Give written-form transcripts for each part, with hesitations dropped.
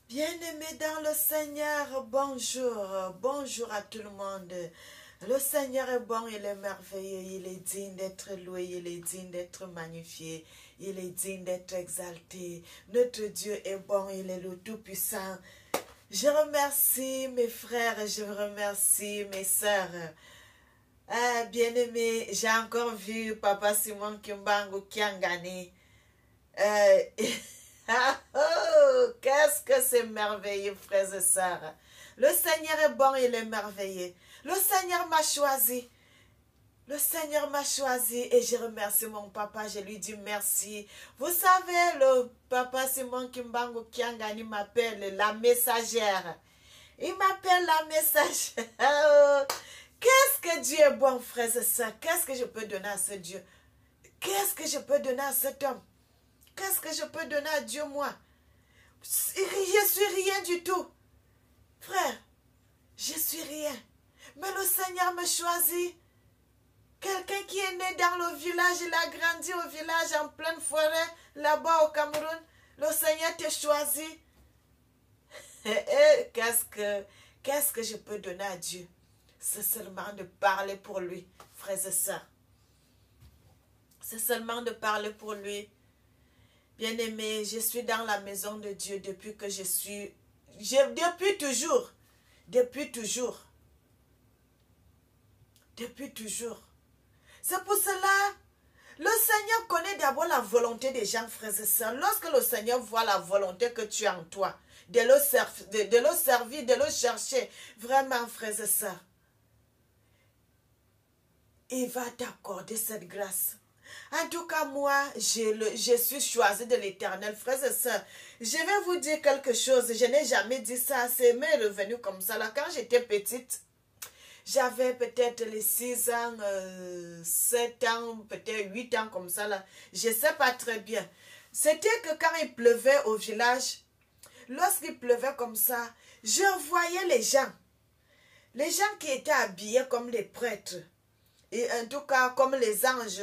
Bien-aimés dans le Seigneur, bonjour, bonjour à tout le monde. Le Seigneur est bon, il est merveilleux, il est digne d'être loué, il est digne d'être magnifié, il est digne d'être exalté. Notre Dieu est bon, il est le Tout-Puissant. Je remercie mes frères, je remercie mes sœurs. Bien-aimés, j'ai encore vu Papa Simon Kimbangu Kiangani. Euh, oh, qu'est-ce que c'est merveilleux, frères et sœurs. Le Seigneur est bon, il est merveilleux. Le Seigneur m'a choisi. Le Seigneur m'a choisi et je remercie mon papa. Je lui dis merci. Vous savez, le papa Simon Kimbangu Kiangani m'appelle la messagère. Il m'appelle la messagère. Oh, qu'est-ce que Dieu est bon, frères et sœurs. Qu'est-ce que je peux donner à ce Dieu? Qu'est-ce que je peux donner à cet homme? Qu'est-ce que je peux donner à Dieu, moi? Je suis rien du tout. Frère, je suis rien. Mais le Seigneur me choisit. Quelqu'un qui est né dans le village, il a grandi au village en pleine forêt, là-bas au Cameroun. Le Seigneur t'a choisi. Qu'est-ce que je peux donner à Dieu? C'est seulement de parler pour lui, frères et sœurs. C'est seulement de parler pour lui. Bien-aimé, je suis dans la maison de Dieu depuis que je suis... Depuis toujours. Depuis toujours. Depuis toujours. C'est pour cela, le Seigneur connaît d'abord la volonté des gens, frères et sœurs. Lorsque le Seigneur voit la volonté que tu as en toi, de le servir, de le chercher, vraiment, frères et sœurs, il va t'accorder cette grâce. En tout cas, moi, je suis choisi de l'Éternel. Frères et sœurs, je vais vous dire quelque chose. Je n'ai jamais dit ça. C'est m'est revenu comme ça. Là, quand j'étais petite, j'avais peut-être les 6 ans, 7 ans, peut-être 8 ans comme ça. Là. Je ne sais pas très bien. C'était que quand il pleuvait au village, lorsqu'il pleuvait comme ça, je voyais les gens qui étaient habillés comme les prêtres. Et en tout cas, comme les anges,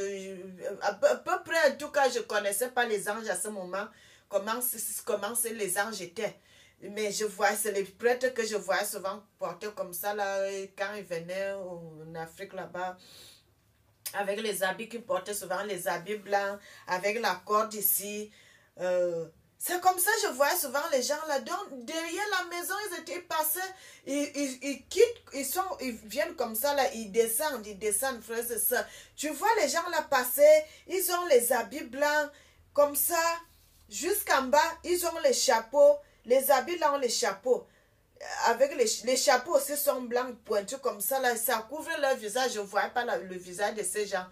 à peu près, en tout cas, je ne connaissais pas les anges à ce moment, comment les anges étaient. Mais je vois, c'est les prêtres que je voyais souvent porter comme ça, là, quand ils venaient en Afrique là-bas, avec les habits qu'ils portaient souvent, les habits blancs, avec la corde ici. C'est comme ça que je voyais souvent les gens là. Donc, derrière la maison, ils passés, ils quittent, ils viennent comme ça là, ils descendent, frères et sœurs. Tu vois les gens là passer, ils ont les habits blancs, comme ça, jusqu'en bas, ils ont les chapeaux, les habits là ont les chapeaux. Avec les chapeaux aussi sont blancs, pointus comme ça là, ça couvre leur visage. Je ne vois pas le visage de ces gens,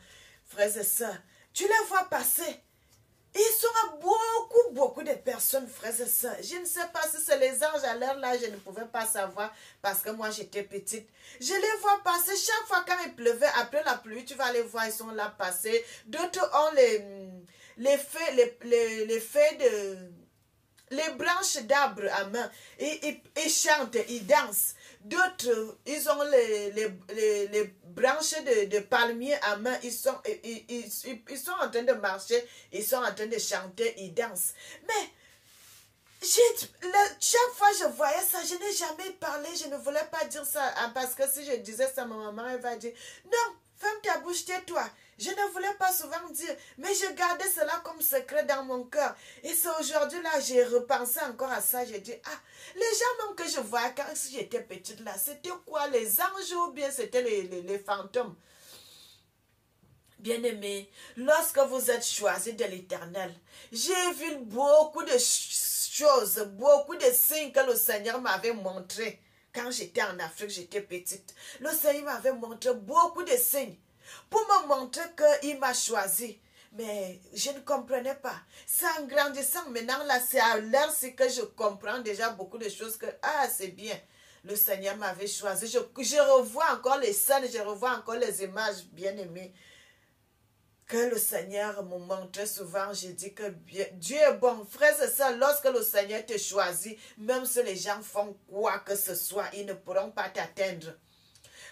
frères et sœurs. Tu les vois passer. Ils sont beaucoup de personnes, frères et sœurs. Je ne sais pas si c'est les anges à l'heure là, je ne pouvais pas savoir parce que moi j'étais petite. Je les vois passer chaque fois quand il pleuvait, après la pluie, tu vas les voir, ils sont là passer. D'autres ont les feuilles de... les branches d'arbres à main. Ils chantent, ils dansent. D'autres, ils ont les branches de palmiers à main. Ils sont en train de marcher. Ils sont en train de chanter. Ils dansent. Mais chaque fois que je voyais ça, je n'ai jamais parlé. Je ne voulais pas dire ça. Parce que si je disais ça, ma maman, elle va dire, non, ferme ta bouche, tais-toi. Je ne voulais pas souvent dire, mais je gardais cela comme secret dans mon cœur. Et c'est aujourd'hui là, j'ai repensé encore à ça. J'ai dit, ah, les gens même que je voyais quand j'étais petite là, c'était quoi, les anges ou bien c'était les fantômes? Bien-aimés, lorsque vous êtes choisis de l'Éternel, j'ai vu beaucoup de choses, beaucoup de signes que le Seigneur m'avait montré. Quand j'étais en Afrique, j'étais petite. Le Seigneur m'avait montré beaucoup de signes pour me montrer qu'il m'a choisi. Mais je ne comprenais pas. C'est en grandissant maintenant, là, c'est à l'heure que je comprends déjà beaucoup de choses que, ah, c'est bien. Le Seigneur m'avait choisi. Je revois encore les scènes, je revois encore les images bien-aimées que le Seigneur me montre souvent. Je dis que Dieu est bon. Frère, c'est ça, lorsque le Seigneur te choisit, même si les gens font quoi que ce soit, ils ne pourront pas t'atteindre.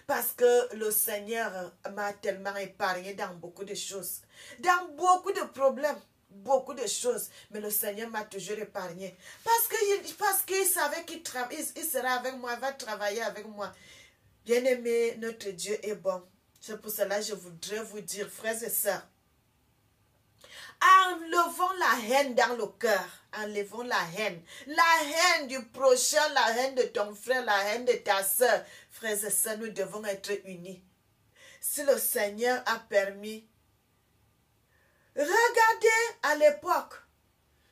Parce que le Seigneur m'a tellement épargné dans beaucoup de choses, dans beaucoup de problèmes. beaucoup de choses, mais le Seigneur m'a toujours épargné. Parce qu'il savait qu'il il sera avec moi, il va travailler avec moi. Bien-aimé, notre Dieu est bon. C'est pour cela que je voudrais vous dire, frères et sœurs, enlevons la haine dans le cœur. Enlevons la haine. La haine du prochain, la haine de ton frère, la haine de ta sœur. Frères et sœurs, nous devons être unis. Si le Seigneur a permis, regardez à l'époque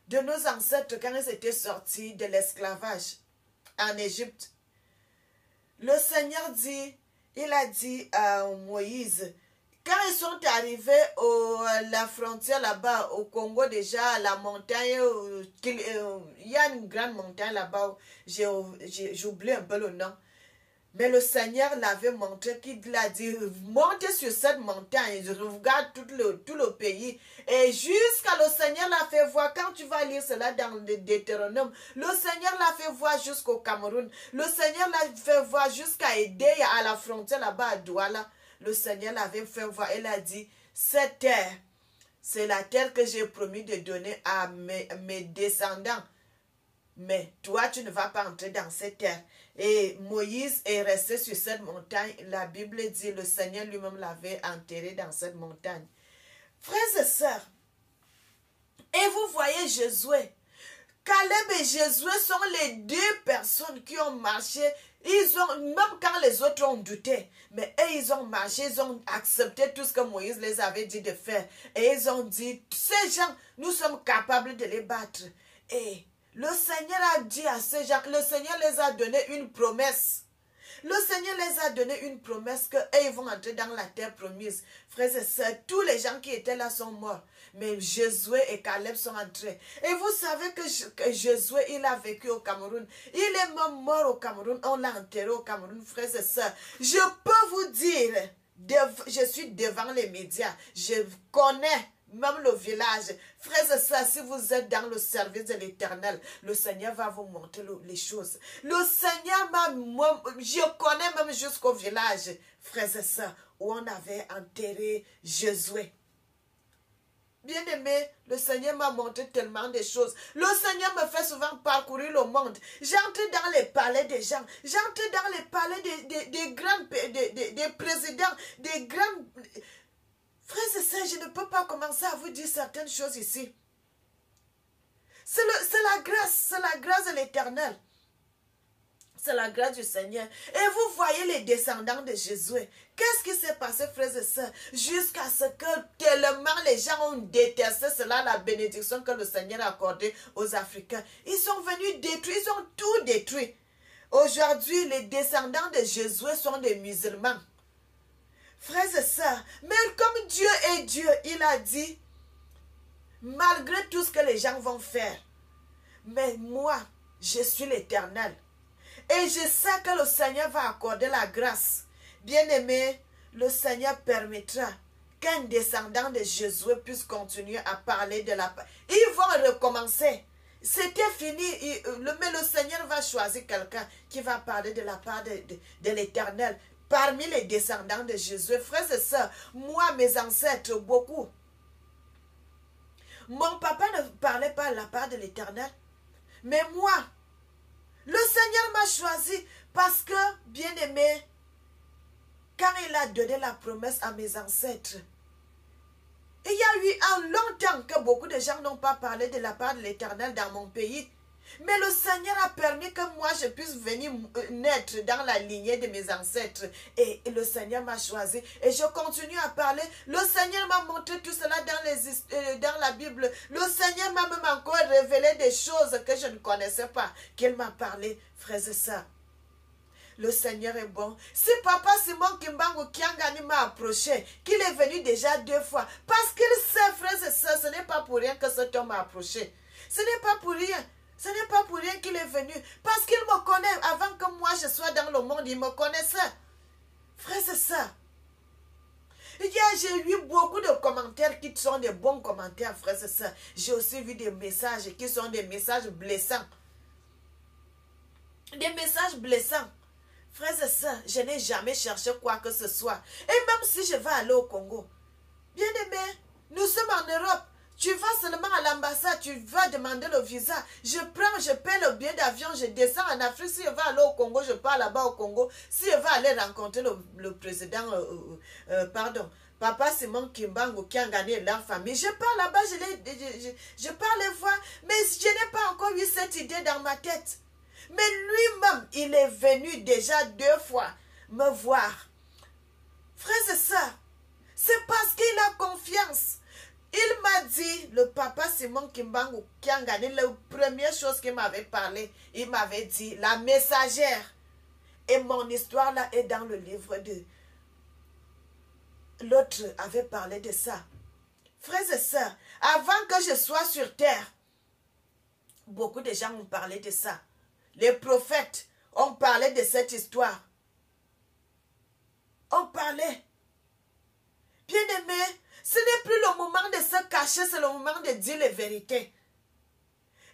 de nos ancêtres quand ils étaient sortis de l'esclavage en Égypte. Le Seigneur dit, il a dit à Moïse, quand ils sont arrivés à la frontière là-bas, au Congo déjà, à la montagne, il y a une grande montagne là-bas, j'oublie un peu le nom. Mais le Seigneur l'avait montré, qu'il a dit, montez sur cette montagne, regarde tout le pays. Et jusqu'à le Seigneur l'a fait voir, quand tu vas lire cela dans le Deutéronome, le Seigneur l'a fait voir jusqu'au Cameroun. Le Seigneur l'a fait voir jusqu'à Edea, à la frontière là-bas à Douala. Le Seigneur l'avait fait voir, il a dit, cette terre, c'est la terre que j'ai promis de donner à mes descendants. Mais toi, tu ne vas pas entrer dans cette terre. Et Moïse est resté sur cette montagne. La Bible dit, le Seigneur lui-même l'avait enterré dans cette montagne. Frères et sœurs, et vous voyez Josué. Caleb et Josué sont les deux personnes qui ont marché. Même quand les autres ont douté, mais eux, ils ont marché, ils ont accepté tout ce que Moïse les avait dit de faire. Et ils ont dit, ces gens, nous sommes capables de les battre. Et le Seigneur a dit à ces gens, le Seigneur les a donné une promesse. Le Seigneur les a donné une promesse qu'ils vont entrer dans la terre promise. Frères et sœurs, tous les gens qui étaient là sont morts. Mais Josué et Caleb sont entrés. Et vous savez que Josué, il a vécu au Cameroun. Il est même mort au Cameroun. On l'a enterré au Cameroun, frères et sœurs. Je peux vous dire, je suis devant les médias. Je connais même le village. Frères et sœurs, si vous êtes dans le service de l'Éternel, le Seigneur va vous montrer les choses. Le Seigneur je connais même jusqu'au village, frères et sœurs, où on avait enterré Josué. Bien-aimé, le Seigneur m'a montré tellement de choses. Le Seigneur me fait souvent parcourir le monde. J'entre dans les palais des gens. J'entre dans les palais des présidents, des grands... Frères et sœurs, je ne peux pas commencer à vous dire certaines choses ici. C'est la grâce de l'Éternel. C'est la grâce du Seigneur. Et vous voyez les descendants de Josué. Qu'est-ce qui s'est passé, frères et sœurs? Jusqu'à ce que tellement les gens ont détesté cela, la bénédiction que le Seigneur a accordée aux Africains. Ils sont venus détruire, ils ont tout détruit. Aujourd'hui, les descendants de Josué sont des musulmans. Frères et sœurs, mais comme Dieu est Dieu, il a dit, malgré tout ce que les gens vont faire, mais moi, je suis l'Éternel. Et je sais que le Seigneur va accorder la grâce. Bien-aimé, le Seigneur permettra qu'un descendant de Josué puisse continuer à parler de la paix. Ils vont recommencer. C'était fini, mais le Seigneur va choisir quelqu'un qui va parler de la part de l'Éternel. Parmi les descendants de Josué, frères et sœurs, moi, mes ancêtres, beaucoup. Mon papa ne parlait pas de la part de l'Éternel. Mais moi, le Seigneur m'a choisi parce que, bien-aimé, quand il a donné la promesse à mes ancêtres, il y a eu un long temps que beaucoup de gens n'ont pas parlé de la part de l'Éternel dans mon pays. Mais le Seigneur a permis que moi je puisse venir naître dans la lignée de mes ancêtres. Et le Seigneur m'a choisi. Et je continue à parler. Le Seigneur m'a montré tout cela dans la Bible. Le Seigneur m'a même encore révélé des choses que je ne connaissais pas. Qu'il m'a parlé, frères et sœurs. Le Seigneur est bon. Si Papa Simon Kimbangu Kiangani m'a approché, qu'il est venu déjà 2 fois, parce qu'il sait, frères et sœurs, ce n'est pas pour rien que cet homme m'a approché. Ce n'est pas pour rien. Ce n'est pas pour rien qu'il est venu. Parce qu'il me connaît. Avant que moi je sois dans le monde, il me connaissait. Frères et sœurs, j'ai eu beaucoup de commentaires qui sont des bons commentaires, frères et sœurs. J'ai aussi vu des messages qui sont des messages blessants. Des messages blessants. Frères et sœurs, je n'ai jamais cherché quoi que ce soit. Et même si je vais aller au Congo, bien aimé, nous sommes en Europe. Tu vas seulement à l'ambassade, tu vas demander le visa. Je paie le billet d'avion, je descends en Afrique. Si je veux aller au Congo, je pars là-bas au Congo. Si je veux aller rencontrer le président, Papa Simon Kimbangu qui a gagné leur famille. Je pars là-bas, je pars les voir. Mais je n'ai pas encore eu cette idée dans ma tête. Mais lui-même, il est venu déjà 2 fois me voir. Frères et sœurs, c'est parce qu'il a confiance. Il m'a dit, le papa Simon Kimbangu, qui a gagné la première chose qu'il m'avait parlé, il m'avait dit, la messagère. Et mon histoire là est dans le livre de... L'autre avait parlé de ça. Frères et sœurs, avant que je sois sur terre, beaucoup de gens ont parlé de ça. Les prophètes ont parlé de cette histoire. On parlait. Bien-aimé, ce n'est plus le moment de se cacher, c'est le moment de dire les vérités.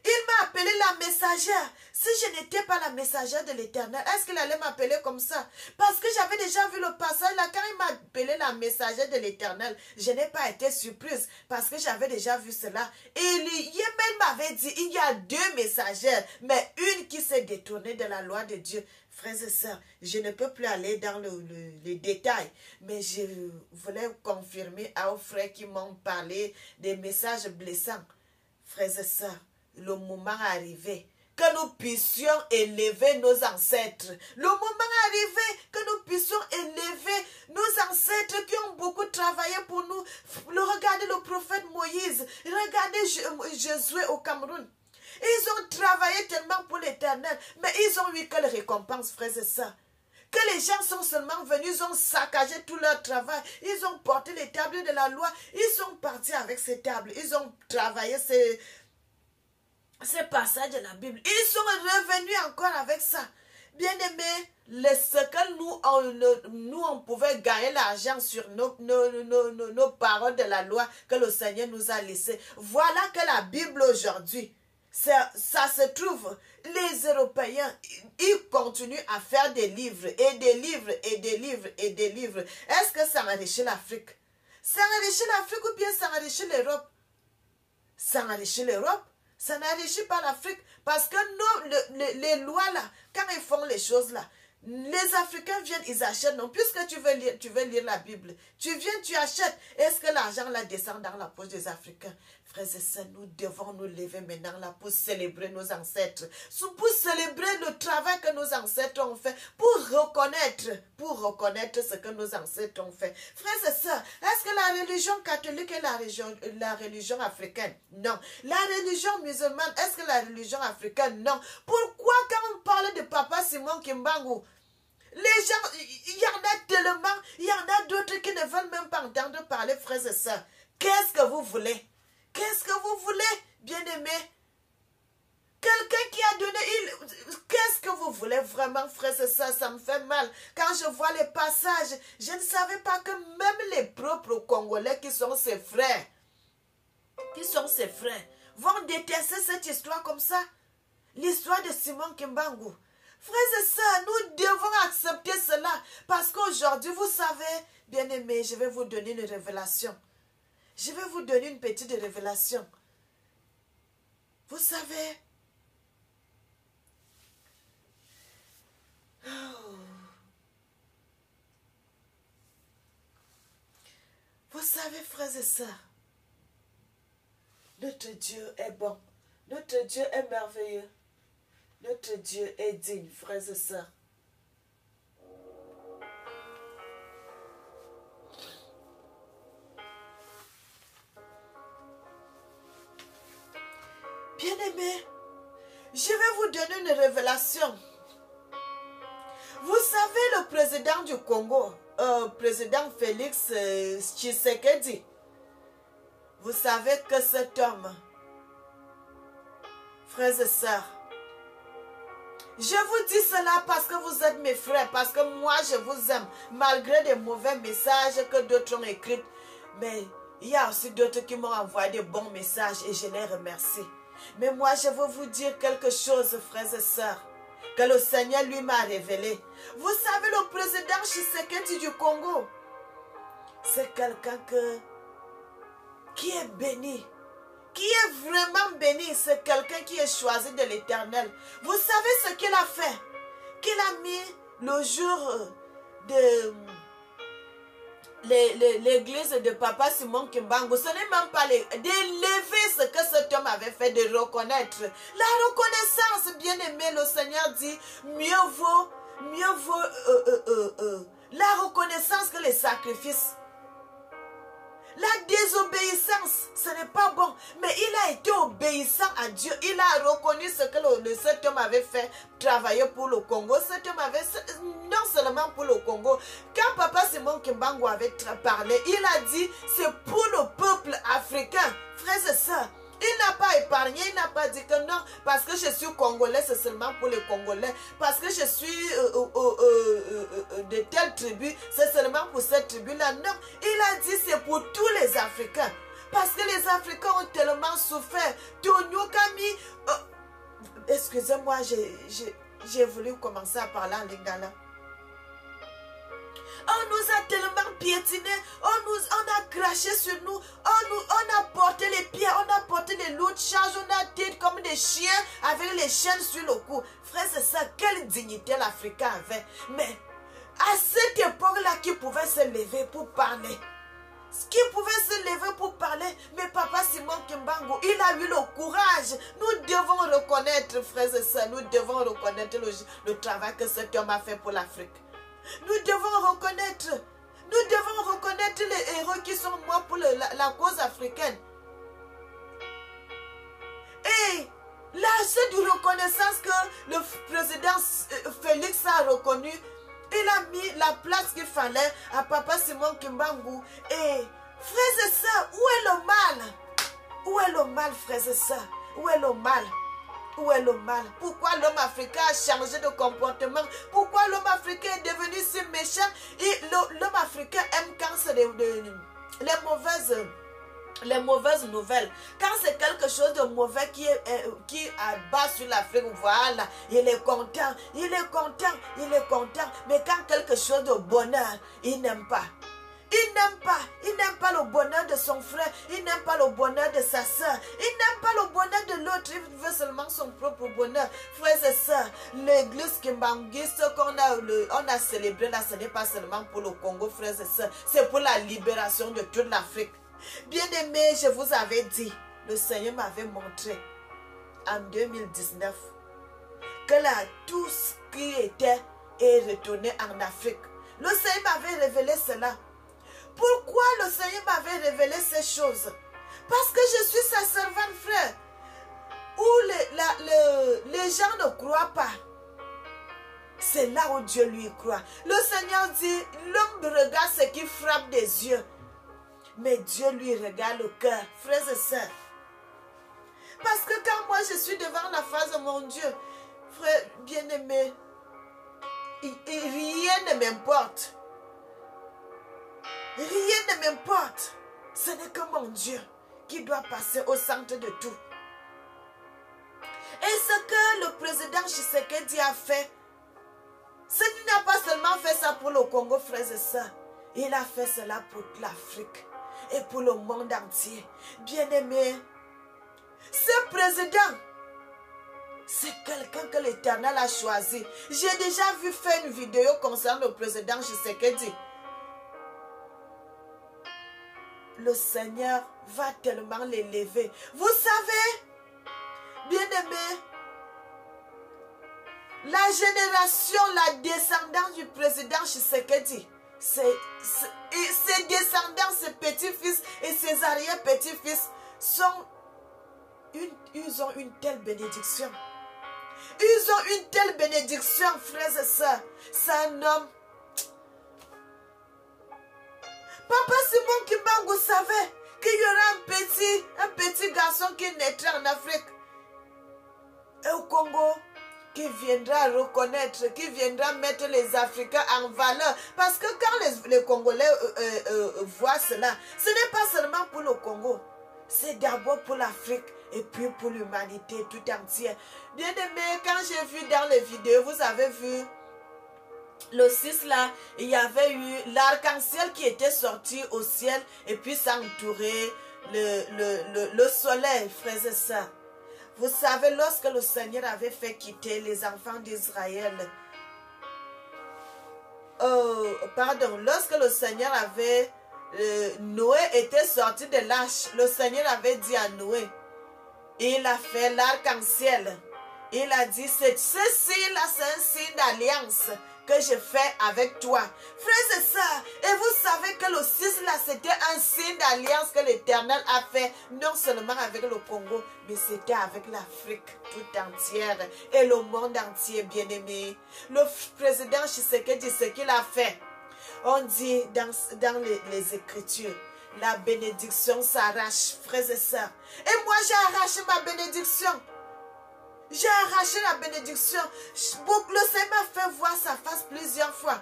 Il m'a appelé la messagère. Si je n'étais pas la messagère de l'Éternel, est-ce qu'il allait m'appeler comme ça? Parce que j'avais déjà vu le passage là, quand il m'a appelé la messagère de l'Éternel, je n'ai pas été surprise parce que j'avais déjà vu cela. Et Yémen m'avait dit, il y a 2 messagères, mais une qui s'est détournée de la loi de Dieu. Frères et sœurs, je ne peux plus aller dans les détails, mais je voulais confirmer aux frères qui m'ont parlé des messages blessants. Frères et sœurs, le moment est arrivé que nous puissions élever nos ancêtres. Le moment est arrivé que nous puissions élever nos ancêtres qui ont beaucoup travaillé pour nous. Regardez le prophète Moïse, regardez Josué au Cameroun. Ils ont travaillé tellement pour l'Éternel, mais ils ont eu quelle récompense, frères et sœurs? Que les gens sont seulement venus, ils ont saccagé tout leur travail, ils ont porté les tables de la loi, ils sont partis avec ces tables, ils ont travaillé ces passages de la Bible, ils sont revenus encore avec ça. Bien-aimés, ce que nous on pouvait gagner l'argent sur nos paroles de la loi que le Seigneur nous a laissées. Voilà que la Bible aujourd'hui, ça se trouve, les Européens, ils continuent à faire des livres, et des livres, et des livres, et des livres. Est-ce que ça enrichit l'Afrique? Ça enrichit l'Afrique ou bien ça enrichit l'Europe? Ça enrichit l'Europe? Ça n'enrichit pas l'Afrique parce que les lois là, quand ils font les choses là, les Africains viennent, ils achètent. Non, puisque tu veux lire la Bible, tu viens, tu achètes. Est-ce que l'argent là descend dans la poche des Africains? Frères et sœurs, nous devons nous lever maintenant là pour célébrer nos ancêtres, pour célébrer le travail que nos ancêtres ont fait, pour reconnaître ce que nos ancêtres ont fait. Frères et sœurs, est-ce que la religion catholique est la religion africaine? Non. La religion musulmane, est-ce que la religion africaine? Non. Pourquoi quand on parle de Papa Simon Kimbangu, les gens, il y en a tellement, il y en a d'autres qui ne veulent même pas entendre parler, frères et sœurs. Qu'est-ce que vous voulez? Qu'est-ce que vous voulez, bien-aimés? Quelqu'un qui a donné, qu'est-ce que vous voulez vraiment, frères et sœurs? Ça me fait mal. Quand je vois les passages, je ne savais pas que même les propres Congolais qui sont ses frères, vont détester cette histoire comme ça. L'histoire de Simon Kimbangu. Frères et sœurs, nous devons accepter cela. Parce qu'aujourd'hui, vous savez, bien-aimés, je vais vous donner une révélation. Je vais vous donner une petite révélation. Vous savez, vous savez, frères et sœurs, notre Dieu est bon. Notre Dieu est merveilleux. Notre Dieu est digne, frères et sœurs. Bien-aimés, je vais vous donner une révélation. Vous savez, le président du Congo, président Félix Tshisekedi, vous savez que cet homme, frères et sœurs, je vous dis cela parce que vous êtes mes frères, parce que moi je vous aime, malgré des mauvais messages que d'autres ont écrits. Mais il y a aussi d'autres qui m'ont envoyé de bons messages et je les remercie. Mais moi je veux vous dire quelque chose, frères et sœurs, que le Seigneur lui m'a révélé. Vous savez, le président Tshisekedi du Congo, c'est quelqu'un qui est béni. qui est vraiment béni, c'est quelqu'un qui est choisi de l'Éternel. Vous savez ce qu'il a fait? Qu'il a mis le jour de l'église de Papa Simon Kimbangu. Ce n'est même pas d'élever ce que cet homme avait fait, de reconnaître. La reconnaissance, bien aimé, le Seigneur dit, mieux vaut la reconnaissance que les sacrifices. La désobéissance, ce n'est pas bon. Mais il a été obéissant à Dieu. Il a reconnu ce que cet homme avait fait, travailler pour le Congo. Cet homme avait, non seulement pour le Congo. Quand Papa Simon Kimbangu avait parlé, il a dit, c'est pour le peuple africain. Frères et sœurs, il n'a pas épargné, il n'a pas dit que non, parce que je suis congolais, c'est seulement pour les Congolais. Parce que je suis de telle tribu, c'est seulement pour cette tribu-là. Non, il a dit c'est pour tous les Africains. Parce que les Africains ont tellement souffert. Excusez-moi, j'ai voulu commencer à parler en lingala. On nous a tellement piétiné, on a craché sur nous, on a porté les pieds, on a porté des lourdes charges, on a été comme des chiens avec les chaînes sur le cou. Frère, c'est ça, quelle dignité l'Africain avait. Mais à cette époque-là, qui pouvait se lever pour parler? Qui pouvait se lever pour parler? Mais Papa Simon Kimbangu, il a eu le courage. Nous devons reconnaître, frères et sœurs, nous devons reconnaître le travail que cet homme a fait pour l'Afrique. Nous devons reconnaître les héros qui sont morts pour la cause africaine. Et là, c'est de reconnaissance que le président Félix a reconnu. Il a mis la place qu'il fallait à Papa Simon Kimbangu. Et frères et sœurs, où est le mal? Où est le mal, frères et sœurs? Où est le mal? Où est le mal? Pourquoi l'homme africain a changé de comportement? Pourquoi l'homme africain est devenu si méchant? Et l'homme africain aime quand c'est les mauvaises nouvelles. Quand c'est quelque chose de mauvais qui abat sur l'Afrique, voilà, il est content, il est content, il est content. Mais quand quelque chose de bonheur, il n'aime pas. Il n'aime pas le bonheur de son frère, il n'aime pas le bonheur de sa soeur, il n'aime pas le bonheur de l'autre, il veut seulement son propre bonheur. Frères et sœurs, l'église kimbanguiste qu'on a célébré là, ce n'est pas seulement pour le Congo, frères et sœurs, c'est pour la libération de toute l'Afrique. Bien aimé, je vous avais dit, le Seigneur m'avait montré en 2019 que là, tout ce qui était est retourné en Afrique. Le Seigneur m'avait révélé cela. Pourquoi le Seigneur m'avait révélé ces choses? Parce que je suis sa servante, frère. Où les gens ne croient pas. C'est là où Dieu lui croit. Le Seigneur dit, l'homme regarde ce qui frappe des yeux. Mais Dieu lui regarde le cœur, frères et sœurs. Parce que quand moi je suis devant la face de mon Dieu, frère bien-aimé, rien ne m'importe. Rien ne m'importe. Ce n'est que mon Dieu qui doit passer au centre de tout. Et ce que le président Tshisekedi a fait, il n'a pas seulement fait ça pour le Congo, frères et sœurs. Il a fait cela pour l'Afrique et pour le monde entier. Bien-aimé, ce président, c'est quelqu'un que l'Éternel a choisi. J'ai déjà vu faire une vidéo concernant le président Tshisekedi. Le Seigneur va tellement l'élever. Vous savez, bien-aimés, la génération, la descendance du président Tshisekedi, ses descendants, ses petits-fils et ses arrière-petits-fils ils ont une telle bénédiction. Ils ont une telle bénédiction, frères et sœurs. C'est un homme. Papa Simon Kimbangu savait qu'il y aura un petit garçon qui naîtra en Afrique. Et au Congo, qui viendra reconnaître, qui viendra mettre les Africains en valeur. Parce que quand les Congolais voient cela, ce n'est pas seulement pour le Congo. C'est d'abord pour l'Afrique et puis pour l'humanité tout entière. Bien aimé, quand j'ai vu dans les vidéos, vous avez vu le 6 là, il y avait eu l'arc-en-ciel qui était sorti au ciel et puis ça entourait le soleil, frères et sœurs. Vous savez, lorsque le Seigneur avait fait quitter les enfants d'Israël, lorsque le Seigneur avait, Noé était sorti de l'arche, le Seigneur avait dit à Noé, il a fait l'arc-en-ciel. Il a dit, ce signe-là, c'est un signe d'alliance que je fais avec toi. Frères et sœurs, et vous savez que le 6 là, c'était un signe d'alliance que l'Éternel a fait, non seulement avec le Congo, mais c'était avec l'Afrique tout entière et le monde entier, bien-aimé. Le président Tshisekedi, ce qu'il a fait, on dit dans les Écritures, la bénédiction s'arrache, frères et sœurs. Et moi, j'ai arraché ma bénédiction. J'ai arraché la bénédiction. Le Seigneur m'a fait voir sa face plusieurs fois.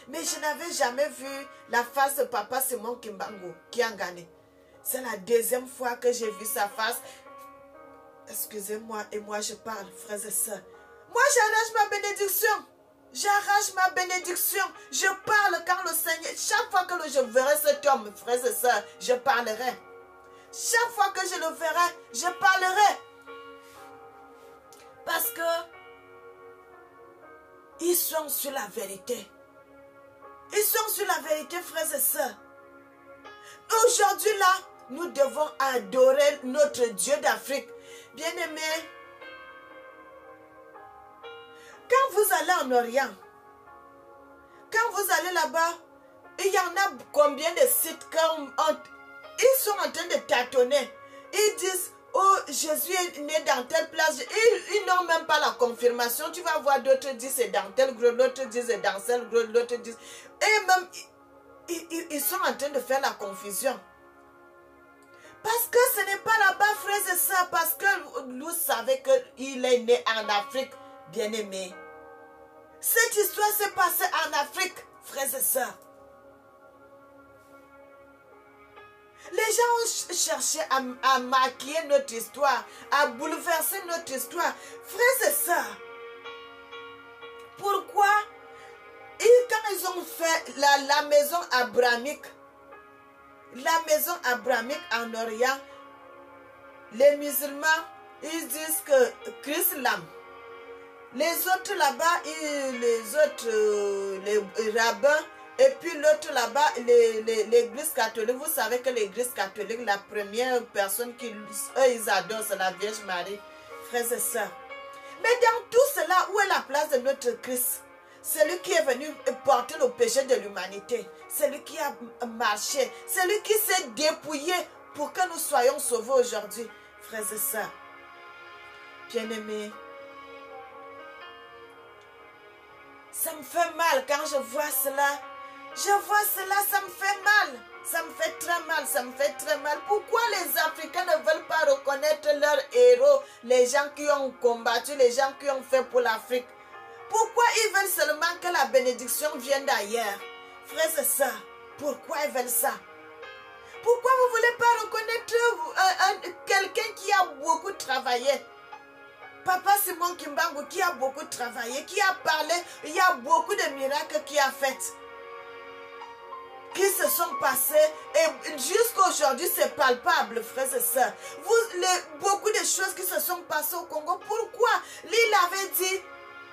Mais je n'avais jamais vu la face de Papa Simon Kimbangu qui a gagné. C'est la deuxième fois que j'ai vu sa face. Excusez-moi, et moi je parle, frères et sœurs. Moi j'arrache ma bénédiction. J'arrache ma bénédiction. Je parle quand le Seigneur, chaque fois que je verrai cet homme, frères et sœurs, je parlerai. Chaque fois que je le verrai, je parlerai. Parce que ils sont sur la vérité. Ils sont sur la vérité, frères et sœurs. Aujourd'hui là, nous devons adorer notre Dieu d'Afrique. Bien-aimés, quand vous allez en Orient, quand vous allez là-bas, il y en a combien de sites ils sont en train de tâtonner. Ils disent, oh, Jésus est né dans telle place. Ils n'ont même pas la confirmation. Tu vas voir d'autres disent c'est dans tel gros, l'autre disent c'est dans tel gros, l'autre disent. Et même, ils sont en train de faire la confusion. Parce que ce n'est pas là-bas, frères et sœurs, parce que vous savez qu'il est né en Afrique, bien-aimé. Cette histoire s'est passée en Afrique, frères et sœurs. Les gens ont cherché à maquiller notre histoire, à bouleverser notre histoire. Frères et sœurs, pourquoi quand ils ont fait la maison abrahamique, en Orient, les musulmans, ils disent que Christ l'âme. Les autres là-bas, les rabbins, et puis l'autre là-bas, l'église catholique. Vous savez que l'église catholique, la première personne ils adorent, c'est la Vierge Marie, frères et sœurs. Mais dans tout cela, où est la place de notre Christ? Celui qui est venu porter le péché de l'humanité. Celui qui a marché. Celui qui s'est dépouillé pour que nous soyons sauvés aujourd'hui, frères et sœurs. Bien-aimés, ça me fait mal quand je vois cela. Je vois cela, ça me fait mal. Ça me fait très mal, ça me fait très mal. Pourquoi les Africains ne veulent pas reconnaître leurs héros, les gens qui ont combattu, les gens qui ont fait pour l'Afrique? Pourquoi ils veulent seulement que la bénédiction vienne d'ailleurs? Frères et sœurs, pourquoi ils veulent ça? Pourquoi vous ne voulez pas reconnaître quelqu'un qui a beaucoup travaillé? Papa Simon Kimbangu qui a beaucoup travaillé, qui a parlé, il y a beaucoup de miracles qu'il a fait, qui se sont passés et jusqu'à aujourd'hui c'est palpable, frères et sœurs. Beaucoup de choses qui se sont passées au Congo. Pourquoi? Il avait dit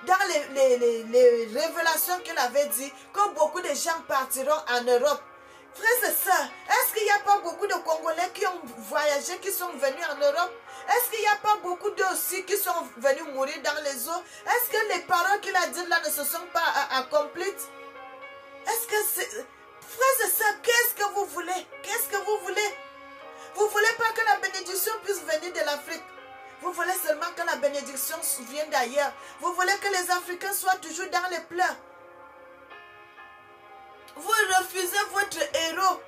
dans les révélations qu'il avait dit que beaucoup de gens partiront en Europe. Frères et sœurs, est-ce qu'il n'y a pas beaucoup de Congolais qui ont voyagé, qui sont venus en Europe? Est-ce qu'il n'y a pas beaucoup d'eux aussi qui sont venus mourir dans les eaux? Est-ce que les paroles qu'il a dites là ne se sont pas accomplies? Est-ce que c'est... Frères et sœurs, qu'est-ce que vous voulez? Qu'est-ce que vous voulez? Vous ne voulez pas que la bénédiction puisse venir de l'Afrique. Vous voulez seulement que la bénédiction vienne d'ailleurs. Vous voulez que les Africains soient toujours dans les pleurs. Vous refusez votre héros.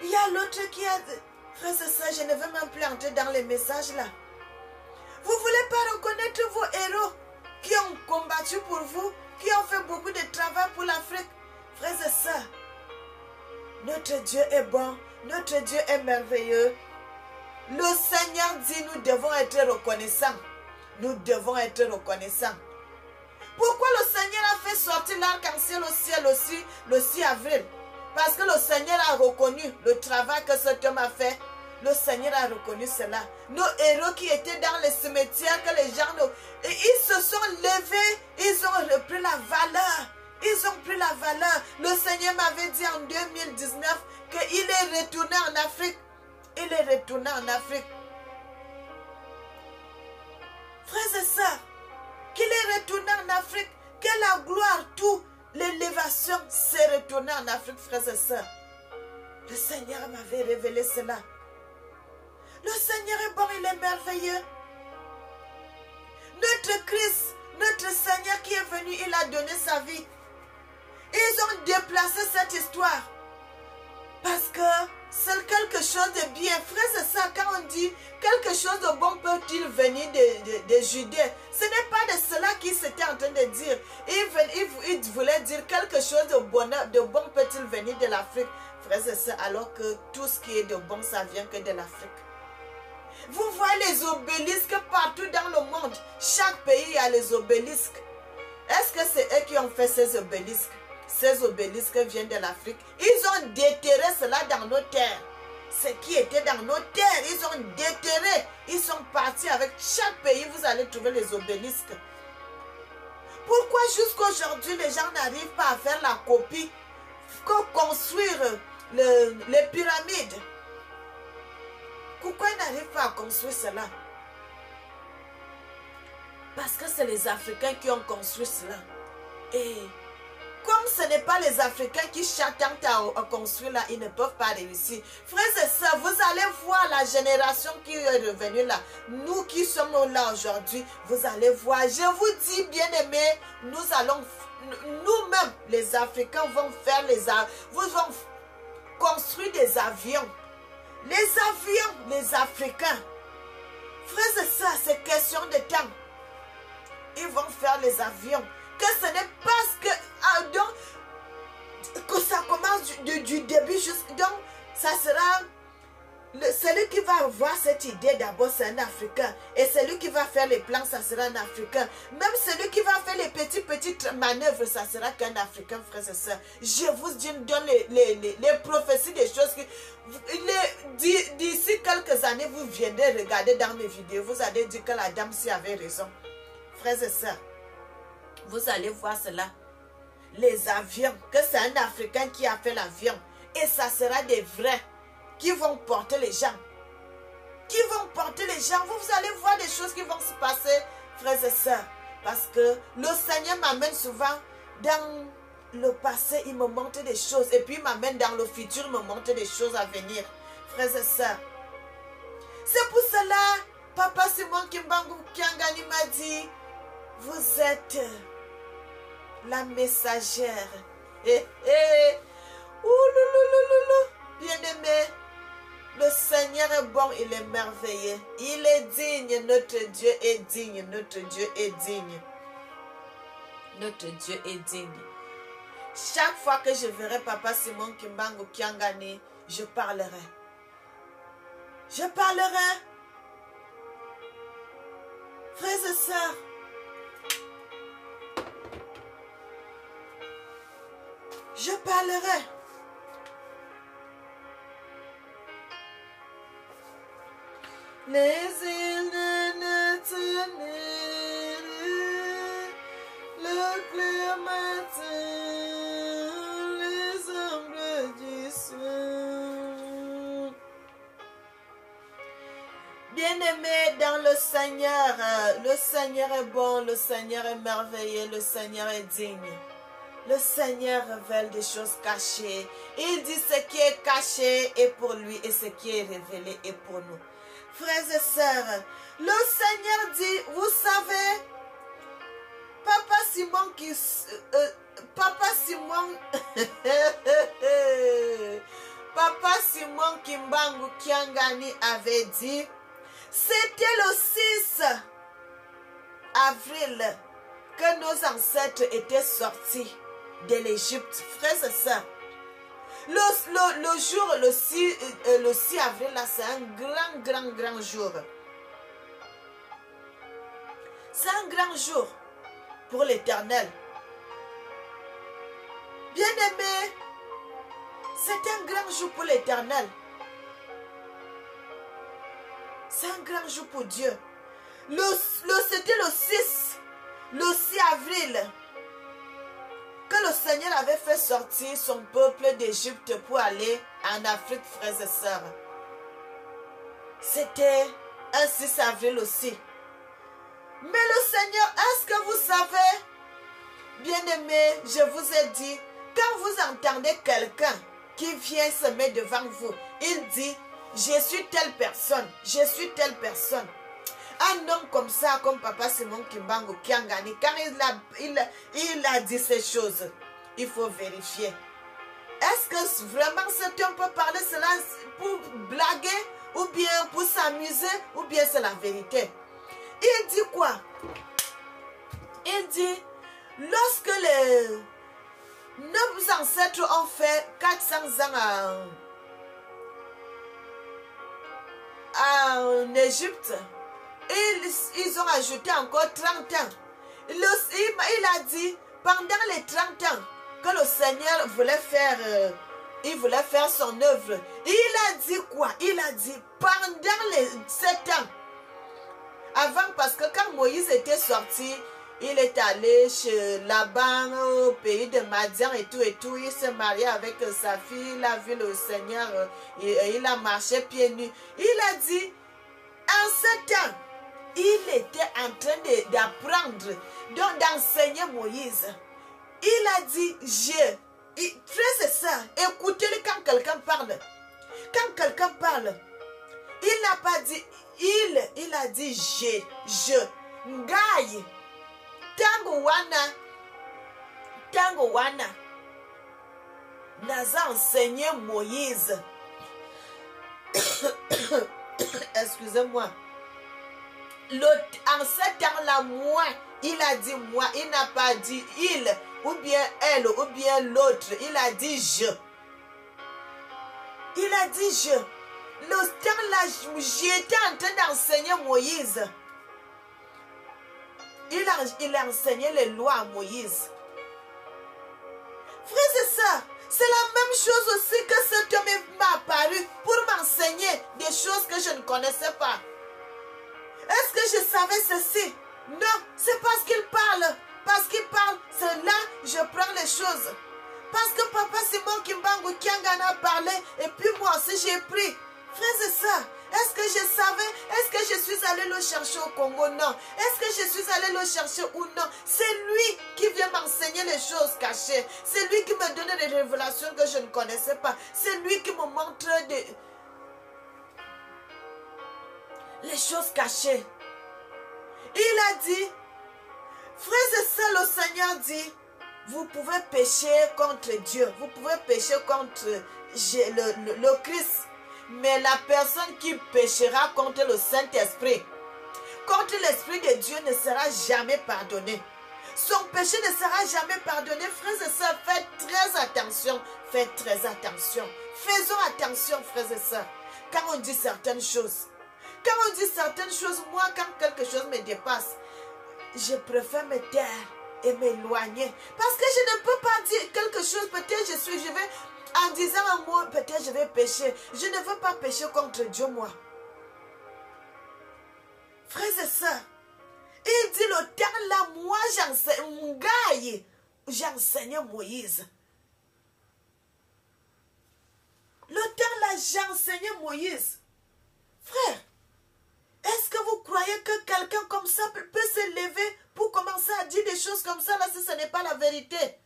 Il y a l'autre qui a... Frères et sœurs, je ne veux même plus entrer dans les messages là. Vous ne voulez pas reconnaître vos héros qui ont combattu pour vous, qui ont fait beaucoup de travail pour l'Afrique. Frères et sœurs, notre Dieu est bon, notre Dieu est merveilleux. Le Seigneur dit nous devons être reconnaissants. Nous devons être reconnaissants. Pourquoi le Seigneur a fait sortir l'arc-en-ciel au ciel aussi le 6 avril? Parce que le Seigneur a reconnu le travail que cet homme a fait. Le Seigneur a reconnu cela. Nos héros qui étaient dans les cimetières, que les gens... ils se sont levés, ils ont repris la valeur. Ils ont pris la valeur. Le Seigneur m'avait dit en 2019 qu'il est retourné en Afrique. Il est retourné en Afrique. Frères et sœurs, qu'il est retourné en Afrique, que la gloire, tout, l'élévation s'est retournée en Afrique, frères et sœurs. Le Seigneur m'avait révélé cela. Le Seigneur est bon, il est merveilleux. Notre Christ, notre Seigneur qui est venu, il a donné sa vie. Ils ont déplacé cette histoire. Parce que c'est quelque chose de bien. Frères et sœurs, quand on dit quelque chose de bon peut-il venir de Judée, ce n'est pas de cela qu'il s'était en train de dire. Il voulait dire quelque chose de bon peut-il venir de l'Afrique. Frères et sœurs, alors que tout ce qui est de bon, ça vient que de l'Afrique. Vous voyez les obélisques partout dans le monde. Chaque pays a les obélisques. Est-ce que c'est eux qui ont fait ces obélisques? Ces obélisques viennent de l'Afrique. Ils ont déterré cela dans nos terres. Ce qui était dans nos terres, ils ont déterré. Ils sont partis avec chaque pays. Vous allez trouver les obélisques. Pourquoi jusqu'aujourd'hui les gens n'arrivent pas à faire la copie? Construire les pyramides? Pourquoi ils n'arrivent pas à construire cela? Parce que c'est les Africains qui ont construit cela. Et comme ce n'est pas les Africains qui cherchent à construire là, ils ne peuvent pas réussir. Frères et sœurs, vous allez voir la génération qui est revenue là. Nous qui sommes là aujourd'hui, vous allez voir. Je vous dis, bien aimés, nous allons, nous-mêmes, les Africains, vont faire vous allons construire des avions. Les avions, les Africains. Frères et sœurs, c'est question de temps. Ils vont faire les avions. Que ce n'est pas que ça commence du début jusqu'à... Donc, ça sera... Celui qui va avoir cette idée d'abord, c'est un Africain. Et celui qui va faire les plans, ça sera un Africain. Même celui qui va faire les petites manœuvres, ça sera qu'un Africain, frères et sœurs. Je vous donne les prophéties des choses qui... D'ici quelques années, vous viendrez regarder dans mes vidéos. Vous allez dire que la dame-ci avait raison. Frères et sœurs, vous allez voir cela. Les avions, que c'est un Africain qui a fait l'avion. Et ça sera des vrais qui vont porter les gens. Qui vont porter les gens. Vous allez voir des choses qui vont se passer, frères et sœurs. Parce que le Seigneur m'amène souvent dans le passé, il me montre des choses. Et puis il m'amène dans le futur, il me montre des choses à venir. Frères et sœurs. C'est pour cela, Papa Simon Kimbangu Kiangani m'a dit, vous êtes la messagère. Bien-aimé, le Seigneur est bon, il est merveilleux. Il est digne, notre Dieu est digne, notre Dieu est digne. Notre Dieu est digne. Chaque fois que je verrai Papa Simon Kimbangu Kiangani, je parlerai. Je parlerai. Frères et sœurs, je parlerai. Les îles de l'éternel, le clair matin, les ombres du soir. Bien-aimés dans le Seigneur est bon, le Seigneur est merveilleux, le Seigneur est digne. Le Seigneur révèle des choses cachées. Il dit ce qui est caché est pour lui et ce qui est révélé est pour nous. Frères et sœurs, le Seigneur dit, vous savez, Papa Simon Kimbangu Kiangani avait dit, c'était le 6 avril que nos ancêtres étaient sortis de l'Égypte. Frères et sœurs, le jour, le 6 avril, là, c'est un grand jour. C'est un grand jour pour l'Éternel. Bien-aimés, grand jour pour l'Éternel. C'est un grand jour pour Dieu. C'était le 6 avril que le Seigneur avait fait sortir son peuple d'Égypte pour aller en Afrique, frères et sœurs. C'était un 6 avril aussi. Mais le Seigneur, est-ce que vous savez, bien-aimés, je vous ai dit, quand vous entendez quelqu'un qui vient se mettre devant vous, il dit, je suis telle personne, je suis telle personne. Un homme comme ça, comme Papa Simon Kimbangu Kiangani, quand il a dit ces choses, il faut vérifier. Est-ce que vraiment cet homme peut parler cela pour blaguer, ou bien pour s'amuser, ou bien c'est la vérité? Il dit quoi? Il dit, lorsque nos ancêtres ont fait 400 ans en Égypte, ils ont ajouté encore 30 ans. Il a dit, pendant les 30 ans que le Seigneur voulait faire son œuvre, il a dit quoi? Il a dit, pendant les 7 ans, avant, parce que quand Moïse était sorti, il est allé chez Laban, au pays de Madian et tout, il s'est marié avec sa fille, il a vu le Seigneur, il a marché pieds nus. Il a dit, en 7 ans, il était en train d'apprendre, donc d'enseigner Moïse. Il a dit, frères et sœurs, écoutez-le quand quelqu'un parle. Quand quelqu'un parle, il n'a pas dit il a dit je, ngai, tango wana, naza enseigné Moïse. Excusez-moi. En ce temps-là, moi, il a dit moi, il n'a pas dit il, ou bien elle, ou bien l'autre, il a dit je. Il a dit je. Le temps-là, j'étais en train d'enseigner Moïse. Il a enseigné les lois à Moïse. Frères et sœurs, c'est la même chose aussi que cet homme m'a apparu pour m'enseigner des choses que je ne connaissais pas. Est-ce que je savais ceci? Non, c'est parce qu'il parle. Parce qu'il parle, c'est là que je prends les choses. Parce que Papa Simon Kimbangu Kiangani a parlé et puis moi aussi j'ai pris. Frères et sœurs, est-ce que je savais? Est-ce que je suis allé le chercher au Congo? Non. Est-ce que je suis allé le chercher ou non? C'est lui qui vient m'enseigner les choses cachées. C'est lui qui me donne des révélations que je ne connaissais pas. C'est lui qui me montre les choses cachées. Il a dit, frères et sœurs, le Seigneur dit, vous pouvez pécher contre Dieu. Vous pouvez pécher contre le Christ. Mais la personne qui péchera contre le Saint-Esprit, contre l'Esprit de Dieu, ne sera jamais pardonné. Son péché ne sera jamais pardonné. Frères et sœurs, faites très attention. Faites très attention. Faisons attention, frères et sœurs. Quand on dit certaines choses, moi, quand quelque chose me dépasse, je préfère me taire et m'éloigner. Parce que je ne peux pas dire quelque chose. Peut-être je vais... En disant un mot, peut-être je vais pécher. Je ne veux pas pécher contre Dieu, moi. Frères et sœurs, il dit le temps là, moi j'enseignais Moïse. Le temps là, j'enseignais Moïse. Frère, est-ce que vous croyez que quelqu'un comme ça peut se lever pour commencer à dire des choses comme ça là si ce n'est pas la vérité?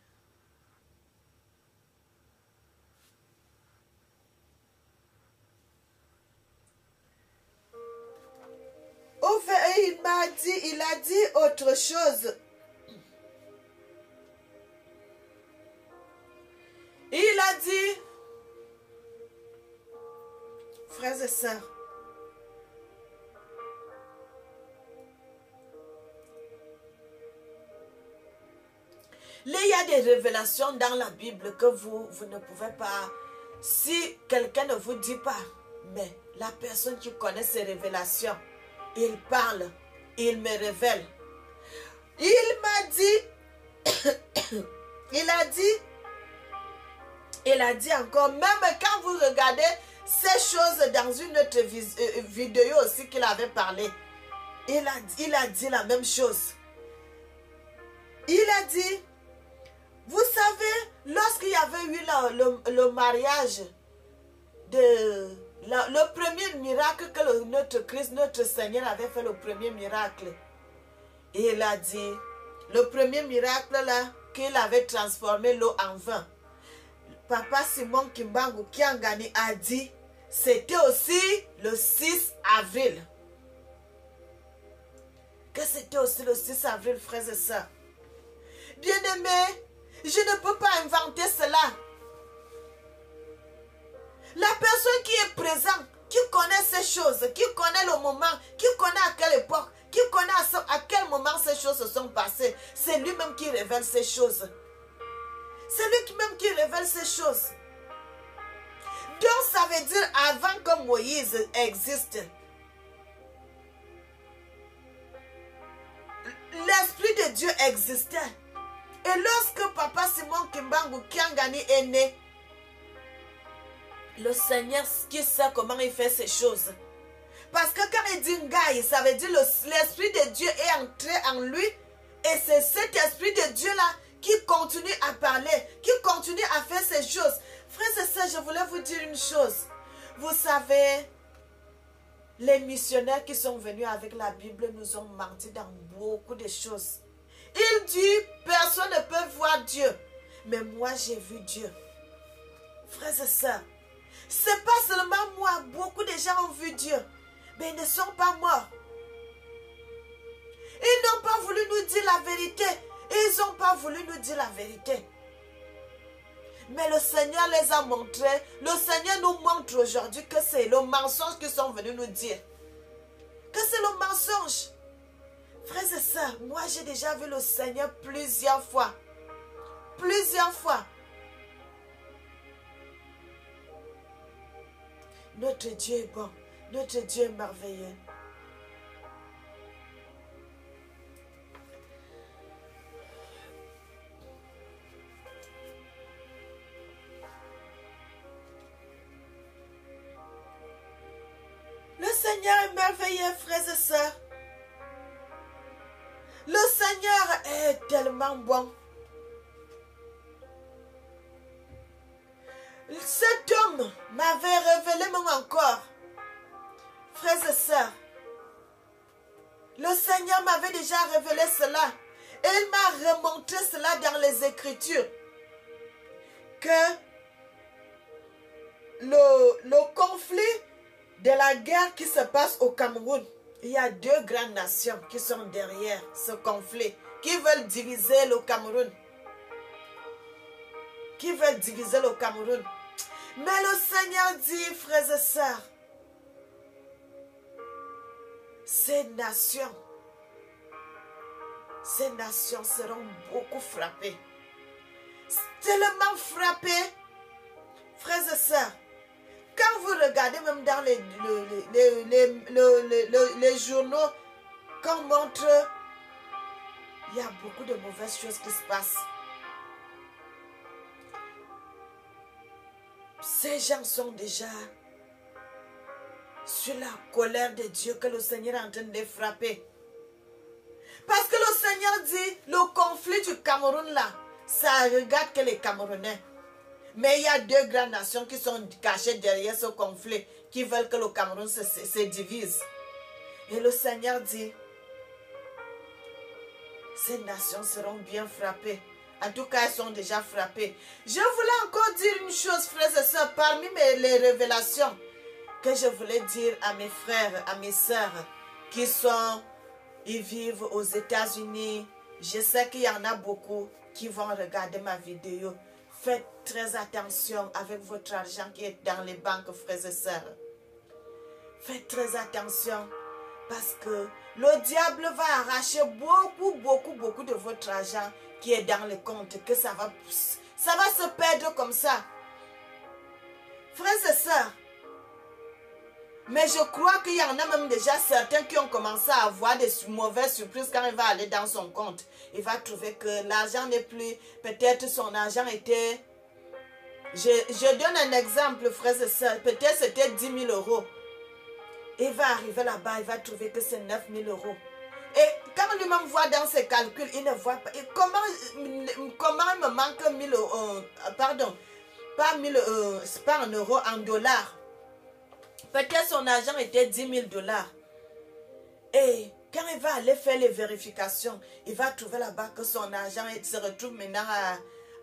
Il a dit autre chose. Il a dit, frères et sœurs, il y a des révélations dans la Bible que vous ne pouvez pas, si quelqu'un ne vous dit pas, mais la personne qui connaît ces révélations, il parle, il me révèle. Il m'a dit, il a dit, Il a dit encore, même quand vous regardez ces choses dans une autre vidéo aussi qu'il avait parlé, il a dit la même chose. Il a dit, vous savez, lorsqu'il y avait eu le mariage, le premier miracle que notre Christ, notre Seigneur avait fait, le premier miracle, et il a dit, le premier miracle là, qu'il avait transformé l'eau en vin. Papa Simon Kimbangu Kiangani a dit, c'était aussi le 6 avril. Que c'était aussi le 6 avril, frères et sœurs. Bien-aimés, je ne peux pas inventer cela. La personne qui est présente, qui connaît ces choses, qui connaît le moment, qui connaît à quelle époque, qui connaît à quel moment ces choses se sont passées, c'est lui-même qui révèle ces choses. C'est lui-même qui révèle ces choses. Donc ça veut dire avant que Moïse existe, l'Esprit de Dieu existait. Et lorsque Papa Simon Kimbangu Kiangani est né, le Seigneur qui sait comment il fait ces choses. Parce que quand il dit Ngaï, ça veut dire l'Esprit de Dieu est entré en lui. Et c'est cet Esprit de Dieu-là qui continue à parler, qui continue à faire ces choses. Frères et sœurs, je voulais vous dire une chose. Vous savez, les missionnaires qui sont venus avec la Bible nous ont menti dans beaucoup de choses. Il dit, personne ne peut voir Dieu. Mais moi, j'ai vu Dieu. Frères et sœurs, c'est pas seulement moi. Beaucoup de gens ont vu Dieu. Mais ils ne sont pas morts. Ils n'ont pas voulu nous dire la vérité. Ils n'ont pas voulu nous dire la vérité. Mais le Seigneur les a montrés. Le Seigneur nous montre aujourd'hui que c'est le mensonge qu'ils sont venus nous dire. Que c'est le mensonge. Frères et sœurs, moi j'ai déjà vu le Seigneur plusieurs fois. Plusieurs fois. Notre Dieu est bon. Notre Dieu est merveilleux. Le Seigneur est merveilleux, frères et sœurs. Le Seigneur est tellement bon. Cet homme m'avait révélé même encore. Frères et sœurs, le Seigneur m'avait déjà révélé cela. Et il m'a remontré cela dans les Écritures. Que le conflit de la guerre qui se passe au Cameroun, il y a deux grandes nations qui sont derrière ce conflit, qui veulent diviser le Cameroun. Qui veulent diviser le Cameroun. Mais le Seigneur dit, frères et sœurs, ces nations seront beaucoup frappées. Tellement frappées, frères et sœurs. Quand vous regardez même dans les journaux qu'on montre, il y a beaucoup de mauvaises choses qui se passent. Ces gens sont déjà sur la colère de Dieu que le Seigneur est en train de les frapper. Parce que le Seigneur dit, le conflit du Cameroun là, ça regarde que les Camerounais. Mais il y a deux grandes nations qui sont cachées derrière ce conflit, qui veulent que le Cameroun se divise. Et le Seigneur dit, ces nations seront bien frappées. En tout cas, elles sont déjà frappées. Je voulais encore dire une chose, frères et sœurs, parmi les révélations que je voulais dire à mes frères, à mes sœurs, ils vivent aux États-Unis. Je sais qu'il y en a beaucoup qui vont regarder ma vidéo. Faites très attention avec votre argent qui est dans les banques, frères et sœurs. Faites très attention parce que le diable va arracher beaucoup de votre argent qui est dans les comptes, que ça va se perdre comme ça. Frères et sœurs, mais je crois qu'il y en a même déjà certains qui ont commencé à avoir des mauvaises surprises quand il va aller dans son compte. Il va trouver que l'argent n'est plus, peut-être son argent était Je donne un exemple, frères et sœurs. Peut-être c'était 10 000 euros. Il va arriver là-bas, il va trouver que c'est 9 000 euros. Et quand lui-même voit dans ses calculs, il ne voit pas. Et comment il me manque 1000 euros, pardon, pas 1000 c'est pas en euros, en dollars. Peut-être son argent était 10 000 dollars. Et quand il va aller faire les vérifications, il va trouver là-bas que son argent se retrouve maintenant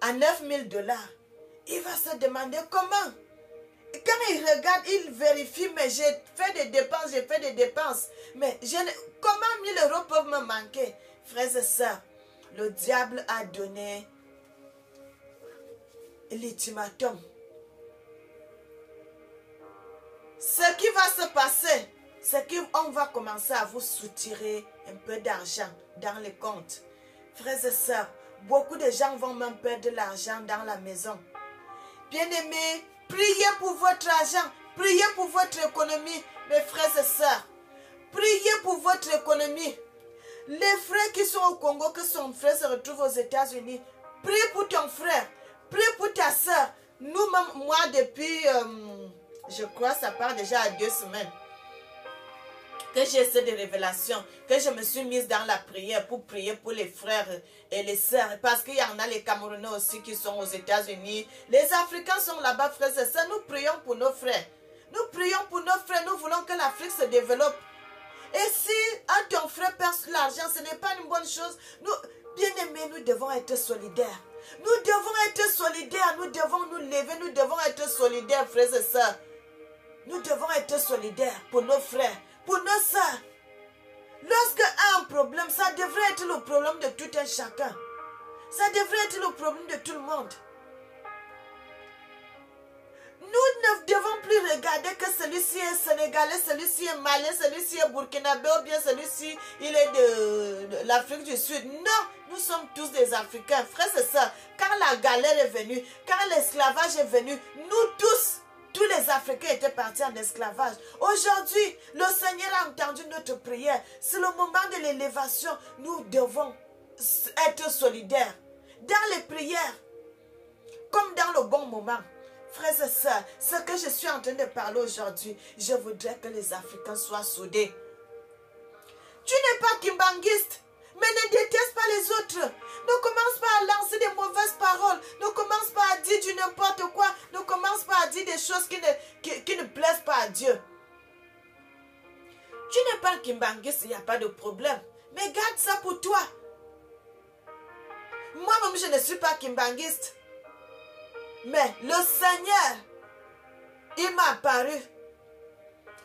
à 9 000 dollars. Il va se demander comment. Quand il regarde, il vérifie, mais j'ai fait des dépenses, mais comment 1000 euros peuvent me manquer? Frères et sœurs, le diable a donné l'ultimatum. Ce qui va se passer, c'est qu'on va commencer à vous soutirer un peu d'argent dans les comptes. Frères et sœurs, beaucoup de gens vont même perdre de l'argent dans la maison. Bien-aimés, priez pour votre argent, priez pour votre économie, mes frères et sœurs. Priez pour votre économie. Les frères qui sont au Congo, que son frère se retrouve aux États-Unis, prie pour ton frère, prie pour ta sœur. Nous-mêmes, moi, depuis, je crois, ça part déjà à 2 semaines, que j'ai ces révélations, que je me suis mise dans la prière pour prier pour les frères et les sœurs. Parce qu'il y en a les Camerounais aussi qui sont aux États-Unis. Les Africains sont là-bas, frères et sœurs. Nous prions pour nos frères. Nous prions pour nos frères. Nous voulons que l'Afrique se développe. Et si un ton frère perd l'argent, ce n'est pas une bonne chose. Nous, bien-aimés, nous devons être solidaires. Nous devons être solidaires. Nous devons nous lever. Nous devons être solidaires, frères et sœurs. Nous devons être solidaires pour nos frères, pour nos sœurs. Lorsqu'il y a un problème, ça devrait être le problème de tout un chacun. Ça devrait être le problème de tout le monde. Nous ne devons plus regarder que celui-ci est sénégalais, celui-ci est malien, celui-ci est burkinabé ou bien celui-ci il est de l'Afrique du Sud. Non, nous sommes tous des Africains. Frères et sœurs, quand la galère est venue, quand l'esclavage est venu, nous tous les Africains étaient partis en esclavage. Aujourd'hui, le Seigneur a entendu notre prière. C'est le moment de l'élévation. Nous devons être solidaires. Dans les prières, comme dans le bon moment. Frères et sœurs, ce que je suis en train de parler aujourd'hui, je voudrais que les Africains soient soudés. Tu n'es pas kimbanguiste, mais ne déteste pas les autres. Ne commence pas à lancer des mauvaises paroles. Ne commence pas à dire du n'importe quoi. Ne commence pas à dire des choses qui ne plaisent pas à Dieu. Tu n'es pas kimbanguiste, il n'y a pas de problème. Mais garde ça pour toi. Moi-même, je ne suis pas kimbanguiste. Mais le Seigneur, il m'a apparu.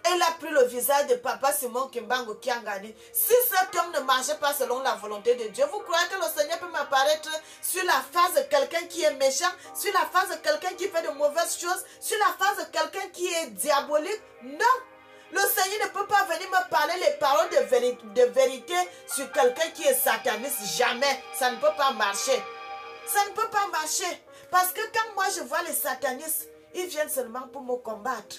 Il a pris le visage de Papa Simon Kimbangu Kiangani. Si cet homme ne marchait pas selon la volonté de Dieu, vous croyez que le Seigneur peut m'apparaître sur la face de quelqu'un qui est méchant, sur la face de quelqu'un qui fait de mauvaises choses, sur la face de quelqu'un qui est diabolique? Non. Le Seigneur ne peut pas venir me parler les paroles de vérité sur quelqu'un qui est sataniste. Jamais. Ça ne peut pas marcher. Ça ne peut pas marcher. Parce que quand moi je vois les satanistes, ils viennent seulement pour me combattre.